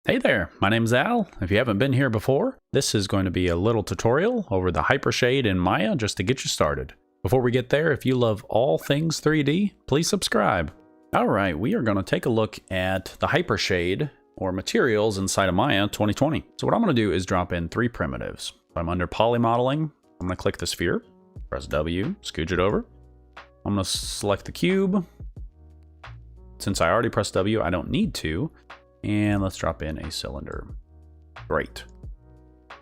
Hey there, my name's Al. If you haven't been here before, this is going to be a little tutorial over the Hypershade in Maya just to get you started. Before we get there, if you love all things 3D, please subscribe. Alright, we are going to take a look at the Hypershade, or materials inside of Maya 2020. So what I'm going to do is drop in 3 primitives. I'm under Poly Modeling. I'm going to click the sphere, press W, scooch it over. I'm going to select the cube. Since I already pressed W, I don't need to. And let's drop in a cylinder. Great.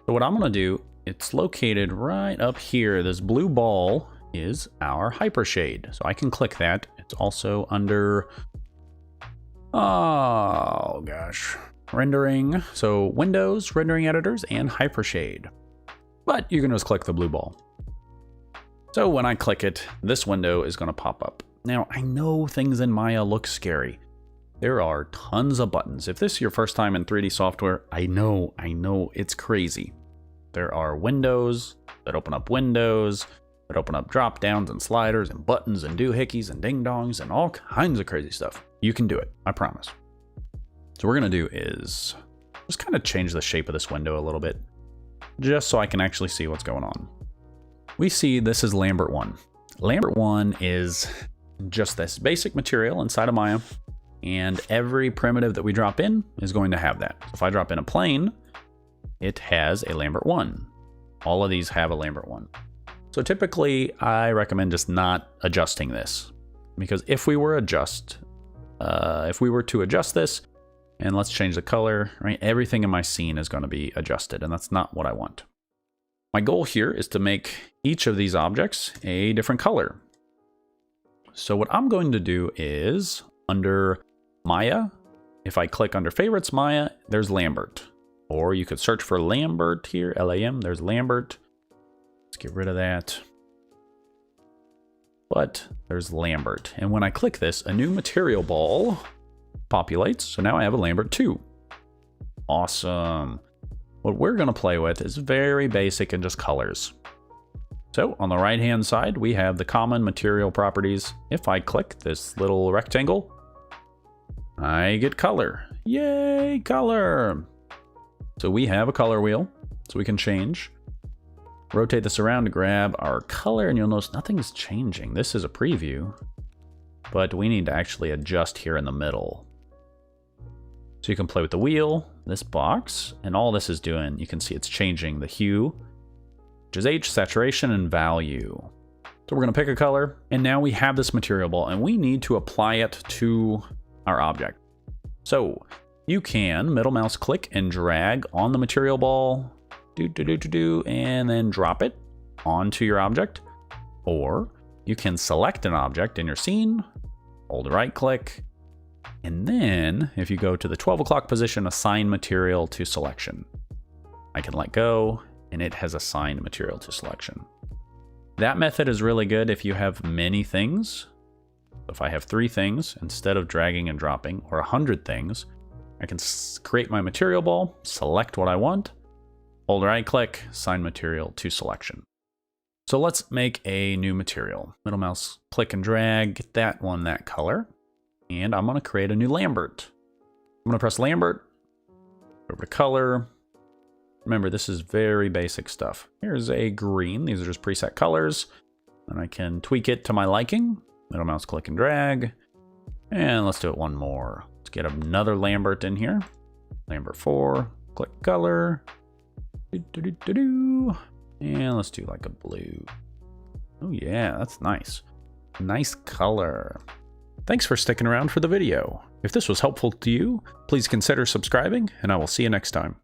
So what I'm going to do, it's located right up here. This blue ball is our Hypershade. So I can click that. It's also under, oh gosh, rendering. So Windows, rendering editors, and Hypershade. But you can just click the blue ball. So when I click it, this window is going to pop up. Now, I know things in Maya look scary. There are tons of buttons. If this is your first time in 3D software, I know, it's crazy. There are windows that open up windows, that open up drop downs and sliders and buttons and doohickeys and ding dongs and all kinds of crazy stuff. You can do it, I promise. So what we're gonna do is just kind of change the shape of this window a little bit, just so I can actually see what's going on. We see this is Lambert 1. Lambert 1 is just this basic material inside of Maya. And every primitive that we drop in is going to have that. So if I drop in a plane, it has a Lambert 1. All of these have a Lambert 1. So typically, I recommend just not adjusting this. Because if we were to adjust this, and let's change the color, right? Everything in my scene is going to be adjusted, and that's not what I want. My goal here is to make each of these objects a different color. So what I'm going to do is, under Maya, if I click under favorites Maya, there's Lambert. Or you could search for Lambert here, L-A-M, there's Lambert. Let's get rid of that. But there's Lambert. And when I click this, a new material ball populates. So now I have a Lambert 2. Awesome. What we're going to play with is very basic and just colors. So on the right hand side, we have the common material properties. If I click this little rectangle, I get color. Yay, color. So we have a color wheel, so we can change. Rotate this around to grab our color, and you'll notice nothing's changing. This is a preview, but we need to actually adjust here in the middle. So you can play with the wheel, this box, and all this is doing, you can see it's changing the hue, which is H, saturation, and value. So we're going to pick a color, and now we have this material ball, and we need to apply it to our object. So you can middle mouse click and drag on the material ball, and then drop it onto your object. Or you can select an object in your scene, hold right click, and then if you go to the 12 o'clock position, assign material to selection. I can let go, and it has assigned material to selection. That method is really good if you have many things. If I have 3 things, instead of dragging and dropping, or 100 things, I can create my material ball, select what I want, hold right click, assign material to selection. So let's make a new material. Middle mouse, click and drag, get that one that color, and I'm going to create a new Lambert. I'm going to press Lambert, over to color. Remember, this is very basic stuff. Here's a green. These are just preset colors, and I can tweak it to my liking. Middle mouse click and drag. And let's do it one more. Let's get another Lambert in here. Lambert 4. Click color. And let's do like a blue. Oh yeah, that's nice. Nice color. Thanks for sticking around for the video. If this was helpful to you, please consider subscribing, and I will see you next time.